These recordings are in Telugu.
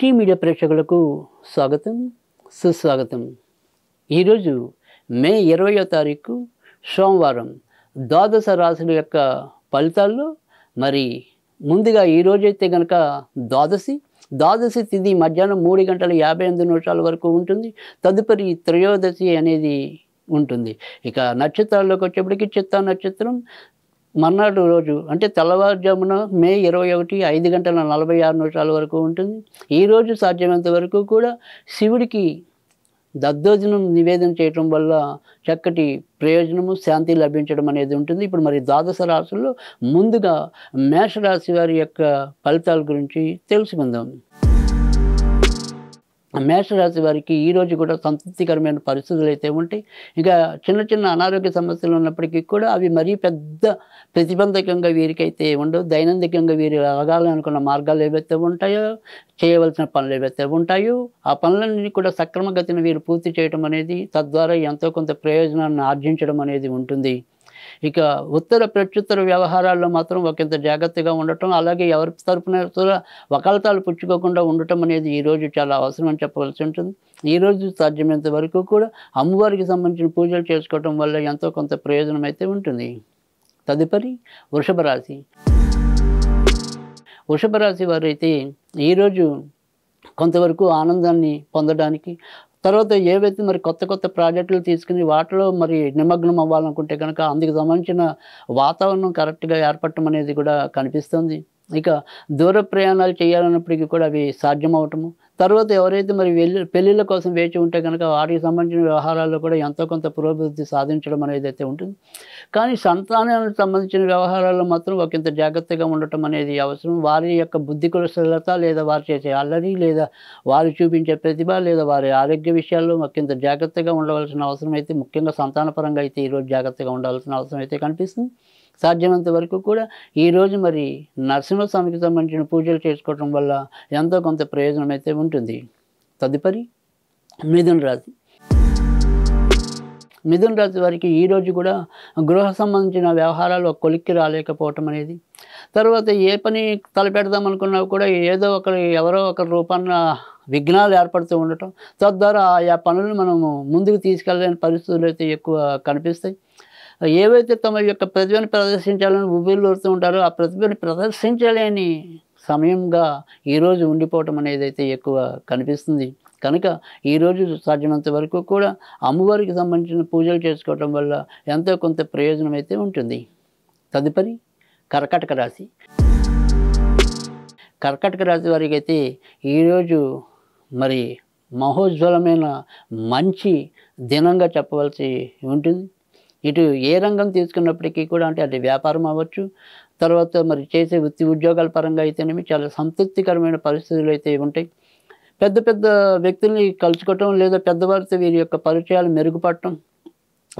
టీ మీడియా ప్రేక్షకులకు స్వాగతం, సుస్వాగతం. ఈరోజు మే 20వ తారీఖు సోమవారం ద్వాదశ రాశుల యొక్క ఫలితాల్లో మరి ముందుగా ఈరోజైతే కనుక ద్వాదశి తిథి మధ్యాహ్నం 3:58 వరకు ఉంటుంది. తదుపరి త్రయోదశి అనేది ఉంటుంది. ఇక నక్షత్రాల్లోకి వచ్చేప్పటికి చిత్తా నక్షత్రం మర్నాడు రోజు అంటే తెల్లవారుజామున మే 21 5:46 వరకు ఉంటుంది. ఈరోజు సాధ్యమైనంత వరకు కూడా శివుడికి దద్దోజనం నివేదన చేయటం వల్ల చక్కటి ప్రయోజనము, శాంతి లభించడం అనేది ఉంటుంది. ఇప్పుడు మరి ద్వాదశ రాశుల్లో ముందుగా మేషరాశి వారి యొక్క ఫలితాల గురించి తెలుసుకుందాం. మేషరాశి వారికి ఈరోజు కూడా సంతృప్తికరమైన పరిస్థితులు అయితే ఉంటాయి. ఇక చిన్న చిన్న అనారోగ్య సమస్యలు ఉన్నప్పటికీ కూడా అవి మరీ పెద్ద ప్రతిబంధకంగా వీరికైతే ఉండవు. దైనందికంగా వీరు ఆగాలనుకున్న మార్గాలు ఏవైతే ఉంటాయో, చేయవలసిన పనులు ఏవైతే ఉంటాయో ఆ పనులన్నీ కూడా సక్రమగతిన వీరు పూర్తి చేయడం అనేది, తద్వారా ఎంతో కొంత ప్రయోజనాన్ని ఆర్జించడం అనేది ఉంటుంది. ఇక ఉత్తర ప్రత్యుత్తర వ్యవహారాల్లో మాత్రం ఒకంత జాగ్రత్తగా ఉండటం, అలాగే ఎవరి తరపున కూడా వకాలతాలు పుచ్చుకోకుండా ఉండటం అనేది ఈరోజు చాలా అవసరం అని చెప్పవలసి ఉంటుంది. ఈరోజు సాధ్యమైనంత వరకు కూడా అమ్మవారికి సంబంధించిన పూజలు చేసుకోవటం వల్ల ఎంతో కొంత ప్రయోజనం అయితే ఉంటుంది. తదుపరి వృషభ రాశి. వృషభ రాశి వారైతే ఈరోజు కొంతవరకు ఆనందాన్ని పొందడానికి, తర్వాత ఏవైతే మరి కొత్త ప్రాజెక్టులు తీసుకుని వాటిలో మరి నిమగ్నం అవ్వాలనుకుంటే కనుక అందుకు సంబంధించిన వాతావరణం కరెక్ట్గా ఏర్పడటం అనేది కూడా కనిపిస్తుంది. ఇక దూర ప్రయాణాలు చేయాలన్నప్పటికీ కూడా అవి సాధ్యమవటము, తర్వాత ఎవరైతే మరి పెళ్ళిళ్ళ కోసం వేచి ఉంటే కనుక వాటికి సంబంధించిన వ్యవహారాల్లో కూడా ఎంతో కొంత పురోభివృద్ధి సాధించడం అనేది అయితే ఉంటుంది. కానీ సంతానానికి సంబంధించిన వ్యవహారాల్లో మాత్రం ఒకంత జాగ్రత్తగా ఉండటం అనేది అవసరం. వారి యొక్క బుద్ధి కుశలత, లేదా వారు చేసే అల్లరి, లేదా వారు చూపించే ప్రతిభ, లేదా వారి ఆరోగ్య విషయాల్లో ఒకంత జాగ్రత్తగా ఉండవలసిన అవసరం అయితే, ముఖ్యంగా సంతానపరంగా అయితే ఈరోజు జాగ్రత్తగా ఉండవలసిన అవసరం అయితే కనిపిస్తుంది. సాధ్యమైనంత వరకు కూడా ఈరోజు మరి నరసింహస్వామికి సంబంధించిన పూజలు చేసుకోవటం వల్ల ఎంతో కొంత ప్రయోజనం అయితే ఉంటుంది. తదుపరి మిథున రాశి. మిథున రాశి వారికి ఈరోజు కూడా గృహ సంబంధించిన వ్యవహారాలు ఒక కొలిక్కి రాలేకపోవటం అనేది, తర్వాత ఏ పని తలపెడదాం అనుకున్నా కూడా ఎవరో ఒకరి రూపాన విఘ్నాలు ఏర్పడుతూ ఉండటం, తద్వారా ఆయా పనులను మనము ముందుకు తీసుకెళ్ళలేని పరిస్థితులు అయితే ఎక్కువ కనిపిస్తాయి. ఏవైతే తమ యొక్క ప్రతిభను ప్రదర్శించాలని ఉవ్విళ్ళూరుతూ ఉంటారో ఆ ప్రతిభను ప్రదర్శించలేని సమయంగా ఈరోజు ఉండిపోవటం అనేది అయితే ఎక్కువ కనిపిస్తుంది. కనుక ఈరోజు సాధ్యమైనంత వరకు కూడా అమ్మవారికి సంబంధించిన పూజలు చేసుకోవటం వల్ల ఎంతో కొంత ప్రయోజనం అయితే ఉంటుంది. తదుపరి కర్కాటక రాశి. కర్కాటక రాశి వారికి అయితే ఈరోజు మరి మహోజ్వలమైన మంచి దినంగా చెప్పవలసి ఉంటుంది. ఇటు ఏ రంగం తీసుకున్నప్పటికీ కూడా, అంటే అది వ్యాపారం అవ్వచ్చు, తర్వాత మరి చేసే వృత్తి ఉద్యోగాల పరంగా అయితేనేమి చాలా సంతృప్తికరమైన పరిస్థితులు అయితే ఉంటాయి. పెద్ద వ్యక్తుల్ని కలుసుకోవటం, లేదా పెద్దవారితో వీరి యొక్క పరిచయాలు మెరుగుపడటం,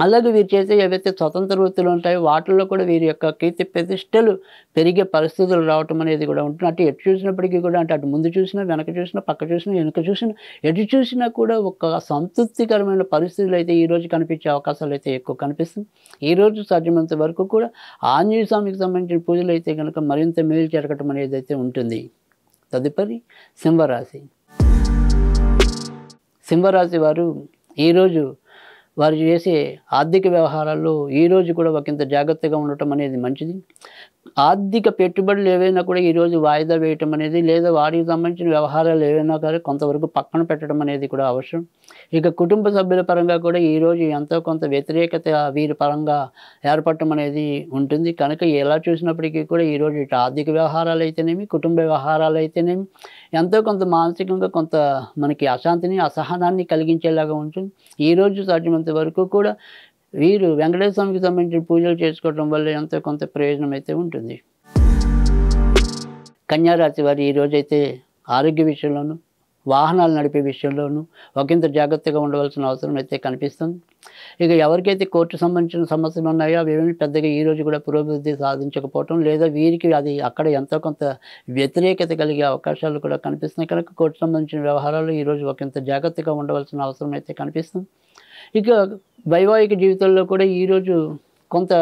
అలాగే వీరు చేసే ఏవైతే స్వతంత్ర వృత్తులు ఉంటాయో వాటిల్లో కూడా వీరి యొక్క కీర్తి ప్రతిష్టలు పెరిగే పరిస్థితులు రావటం అనేది కూడా ఉంటుంది. అటు ఎటు చూసినప్పటికీ కూడా, అంటే అటు ముందు చూసినా, వెనక చూసినా, పక్క చూసినా, వెనుక చూసినా, ఎటు చూసినా కూడా ఒక సంతృప్తికరమైన పరిస్థితులు అయితే ఈరోజు కనిపించే అవకాశాలు అయితే ఎక్కువ కనిపిస్తుంది. ఈరోజు సాధ్యమైనంత వరకు కూడా ఆంజనేయ స్వామికి సంబంధించిన పూజలు అయితే కనుక మరింత మేలు జరగటం అనేది అయితే ఉంటుంది. తదుపరి సింహరాశి. సింహరాశి వారు ఈరోజు వారు చేసే ఆర్థిక వ్యవహారాల్లో ఈరోజు కూడా ఒకంత జాగ్రత్తగా ఉండటం అనేది మంచిది. ఆర్థిక పెట్టుబడులు ఏవైనా కూడా ఈరోజు వాయిదా వేయటం అనేది, లేదా వారికి సంబంధించిన వ్యవహారాలు ఏవైనా కానీ కొంతవరకు పక్కన పెట్టడం అనేది కూడా అవసరం. ఇక కుటుంబ సభ్యుల పరంగా కూడా ఈరోజు ఎంతో కొంత వ్యతిరేకత వీరి పరంగా ఏర్పడటం అనేది ఉంటుంది. కనుక ఎలా చూసినప్పటికీ కూడా ఈరోజు ఇటు ఆర్థిక వ్యవహారాలు అయితేనేమి, కుటుంబ వ్యవహారాలు అయితేనేమి ఎంతో కొంత మానసికంగా కొంత మనకి అశాంతిని, అసహనాన్ని కలిగించేలాగా ఉంటుంది. ఈరోజు సాధ్యమైనంత వరకు కూడా వీరు వెంకటేశ్వర స్వామికి సంబంధించిన పూజలు చేసుకోవడం వల్ల ఎంతో కొంత ప్రయోజనం అయితే ఉంటుంది. కన్యా రాశి వారు ఈరోజైతే ఆరోగ్య విషయంలోనూ, వాహనాలు నడిపే విషయంలోనూ ఒకంత జాగ్రత్తగా ఉండవలసిన అవసరం అయితే కనిపిస్తుంది. ఇక ఎవరికైతే కోర్టు సంబంధించిన సమస్యలు ఉన్నాయో అవేమీ పెద్దగా ఈరోజు కూడా పురోభివృద్ధి సాధించకపోవటం, లేదా వీరికి అది అక్కడ ఎంతో కొంత వ్యతిరేకత కలిగే అవకాశాలు కూడా కనిపిస్తున్నాయి. కనుక కోర్టు సంబంధించిన వ్యవహారాలు ఈరోజు ఒకంత జాగ్రత్తగా ఉండవలసిన అవసరం అయితే కనిపిస్తుంది. ఇక వైవాహిక జీవితంలో కూడా ఈరోజు కొంత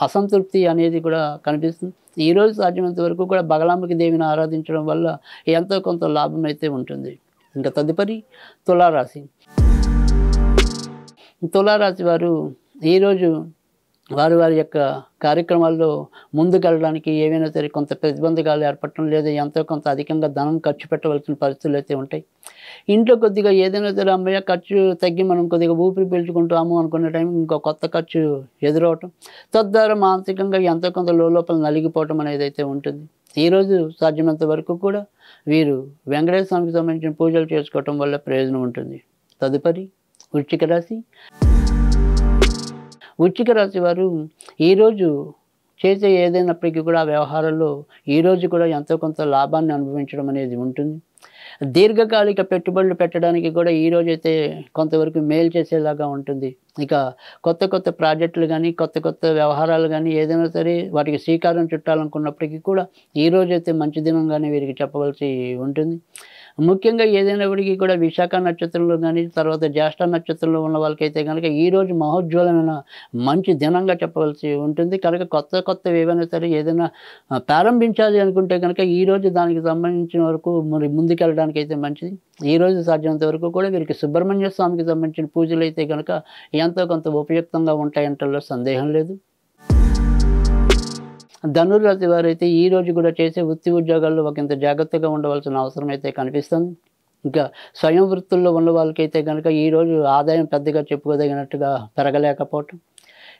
అసంతృప్తి అనేది కూడా కనిపిస్తుంది. ఈరోజు సాధ్యమైనంత వరకు కూడా బగలాంబకి దేవిని ఆరాధించడం వల్ల ఎంతో కొంత లాభం అయితే ఉంటుంది. ఇంకా తదుపరి తులారాశి. తులారాశి వారు ఈరోజు వారి వారి యొక్క కార్యక్రమాల్లో ముందుకెళ్ళడానికి ఏవైనా సరే కొంత ప్రతిబంధకాలు ఏర్పడటం, లేదా ఎంతో కొంత అధికంగా ధనం ఖర్చు పెట్టవలసిన పరిస్థితులు అయితే ఉంటాయి. ఇంట్లో కొద్దిగా ఏదైనా సరే అమ్మయ్య ఖర్చు తగ్గి మనం కొద్దిగా ఊపిరి పీల్చుకుంటాము అనుకునే టైం ఇంకో కొత్త ఖర్చు ఎదురవటం, తద్వారా మానసికంగా ఎంతో కొంత లోపల నలిగిపోవటం అనేది అయితే ఉంటుంది. ఈరోజు సాధ్యమైనంత వరకు కూడా వీరు వెంకటేశ్వర స్వామికి సంబంధించిన పూజలు చేసుకోవటం వల్ల ప్రయోజనం ఉంటుంది. తదుపరి వృశ్చిక రాశి. వృశ్చిక రాశి వారు ఈరోజు చేసే ఏదైనప్పటికీ కూడా ఆ వ్యవహారాల్లో ఈరోజు కూడా ఎంతో కొంత లాభాన్ని అనుభవించడం అనేది ఉంటుంది. దీర్ఘకాలిక పెట్టుబడులు పెట్టడానికి కూడా ఈరోజైతే కొంతవరకు మేలు చేసేలాగా ఉంటుంది. ఇక కొత్త కొత్త ప్రాజెక్టులు కానీ, కొత్త కొత్త వ్యవహారాలు కానీ ఏదైనా సరే వాటికి శ్రీకారం చుట్టాలనుకున్నప్పటికీ కూడా ఈరోజైతే మంచి దినంగానే వీరికి చెప్పవలసి ఉంటుంది. ముఖ్యంగా ఏదైనప్పటికీ కూడా విశాఖ నక్షత్రంలో కానీ, తర్వాత జ్యేష్ఠ నక్షత్రంలో ఉన్న వాళ్ళకైతే కనుక ఈరోజు మహోజ్వలమైన మంచి దినంగా చెప్పవలసి ఉంటుంది. కనుక కొత్త కొత్తవి ఏవైనా సరే ఏదైనా ప్రారంభించాలి అనుకుంటే కనుక ఈరోజు దానికి సంబంధించిన వరకు మరి ముందుకెళ్ళడానికి అయితే మంచిది. ఈరోజు సాధ్యమైనంత వరకు కూడా వీరికి సుబ్రహ్మణ్య స్వామికి సంబంధించిన పూజలు అయితే కనుక ఎంతో కొంత ఉపయుక్తంగా ఉంటాయంటలో సందేహం లేదు. ధనుర్రాశి వారైతే ఈరోజు కూడా చేసే వృత్తి ఉద్యోగాల్లో ఒకంత జాగ్రత్తగా ఉండవలసిన అవసరం అయితే కనిపిస్తుంది. ఇంకా స్వయం వృత్తుల్లో ఉన్న వాళ్ళకైతే కనుక ఈరోజు ఆదాయం పెద్దగా చెప్పుకోదగినట్టుగా పెరగలేకపోవటం,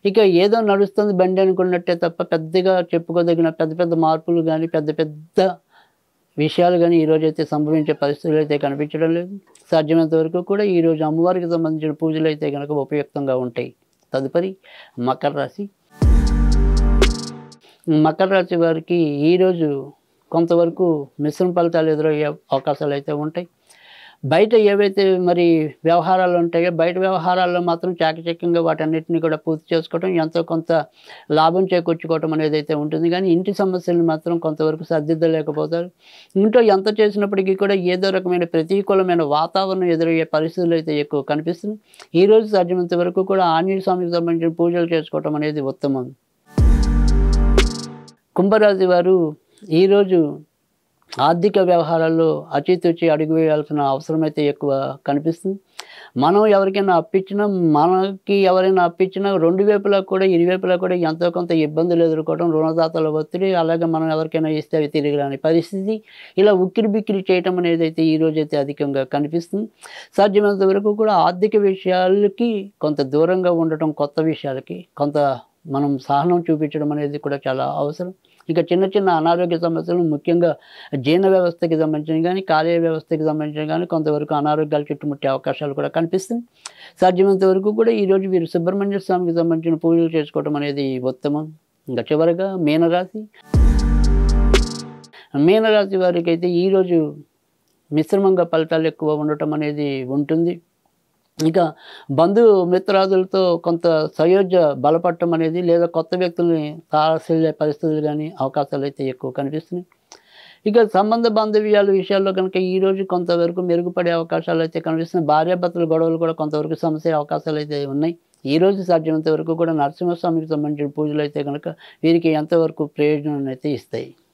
ఇక ఏదో నడుస్తుంది బండి అనుకున్నట్టే తప్ప పెద్దగా చెప్పుకోదగిన పెద్ద పెద్ద మార్పులు కానీ, పెద్ద పెద్ద విషయాలు కానీ ఈరోజైతే సంభవించే పరిస్థితులు అయితే కనిపించడం లేదు. సాధ్యమైనంత వరకు కూడా ఈరోజు అమ్మవారికి సంబంధించిన పూజలు అయితే కనుక ఉపయుక్తంగా ఉంటాయి. తదుపరి మకర రాశి. మకర రాశి వారికి ఈరోజు కొంతవరకు మిశ్రమ ఫలితాలు ఎదురయ్యే అవకాశాలు అయితే ఉంటాయి. బయట ఏవైతే మరి వ్యవహారాలు ఉంటాయో బయట వ్యవహారాల్లో మాత్రం చాకచక్యంగా వాటన్నిటిని కూడా పూర్తి చేసుకోవడం, ఎంతో కొంత లాభం చేకూర్చుకోవటం అనేది అయితే ఉంటుంది. కానీ ఇంటి సమస్యలను మాత్రం కొంతవరకు సర్దిద్దలేకపోతారు. ఇంట్లో ఎంత చేసినప్పటికీ కూడా ఏదో రకమైన ప్రతికూలమైన వాతావరణం ఎదురయ్యే పరిస్థితులు అయితే ఎక్కువ కనిపిస్తుంది. ఈరోజు సాధ్యమైనంత వరకు కూడా ఆంజనేయ స్వామికి సంబంధించిన పూజలు చేసుకోవటం అనేది ఉత్తమం. కుంభరాశి వారు ఈరోజు ఆర్థిక వ్యవహారాల్లో అచితూచి అడుగు వేయాల్సిన అవసరం అయితే ఎక్కువ కనిపిస్తుంది. మనం ఎవరికైనా అప్పించినా, మనకి ఎవరైనా అప్పించినా రెండు వైపులా కూడా ఇరువైపులా కూడా ఎంతో కొంత ఇబ్బందులు ఎదుర్కోవడం, రుణదాతల ఒత్తిడి, అలాగే మనం ఎవరికైనా ఇస్తే అవి తిరిగి రాని పరిస్థితి, ఇలా ఉక్కిరి బిక్కిరి చేయటం అనేది అయితే ఈరోజైతే అధికంగా కనిపిస్తుంది. సాధ్యమైనంత వరకు కూడా ఆర్థిక విషయాలకి కొంత దూరంగా ఉండటం, కొత్త విషయాలకి కొంత మనం సహనం చూపించడం అనేది కూడా చాలా అవసరం. ఇక చిన్న చిన్న అనారోగ్య సమస్యలు, ముఖ్యంగా జీర్ణ వ్యవస్థకి సంబంధించిన కానీ, కాలేయ వ్యవస్థకి సంబంధించిన కానీ కొంతవరకు అనారోగ్యాలు చుట్టుముట్టే అవకాశాలు కూడా కనిపిస్తుంది. సాధ్యమైనంత వరకు కూడా ఈరోజు వీరు సుబ్రహ్మణ్య స్వామికి సంబంధించిన పూజలు చేసుకోవడం అనేది ఉత్తమం. ఇంకా చివరగా మీనరాశి. మీనరాశి వారికి అయితే ఈరోజు మిశ్రమంగా ఫలితాలు ఎక్కువ ఉండటం అనేది ఉంటుంది. ఇక బంధు మిత్రాదులతో కొంత సయోధ్య బలపడటం అనేది, లేదా కొత్త వ్యక్తుల్ని తారసిల్లే పరిస్థితులు కానీ అవకాశాలు అయితే ఎక్కువ కనిపిస్తున్నాయి. ఇక సంబంధ బాంధవ్యాల విషయాల్లో కనుక ఈరోజు కొంతవరకు మెరుగుపడే అవకాశాలు అయితే కనిపిస్తున్నాయి. భార్యాభర్తల గొడవలు కూడా కొంతవరకు సమస్య అవకాశాలు అయితే ఉన్నాయి. ఈరోజు సాధ్యమైనంత వరకు కూడా నరసింహస్వామికి సంబంధించిన పూజలు అయితే కనుక వీరికి ఎంతవరకు ప్రయోజనాన్ని అయితే ఇస్తాయి.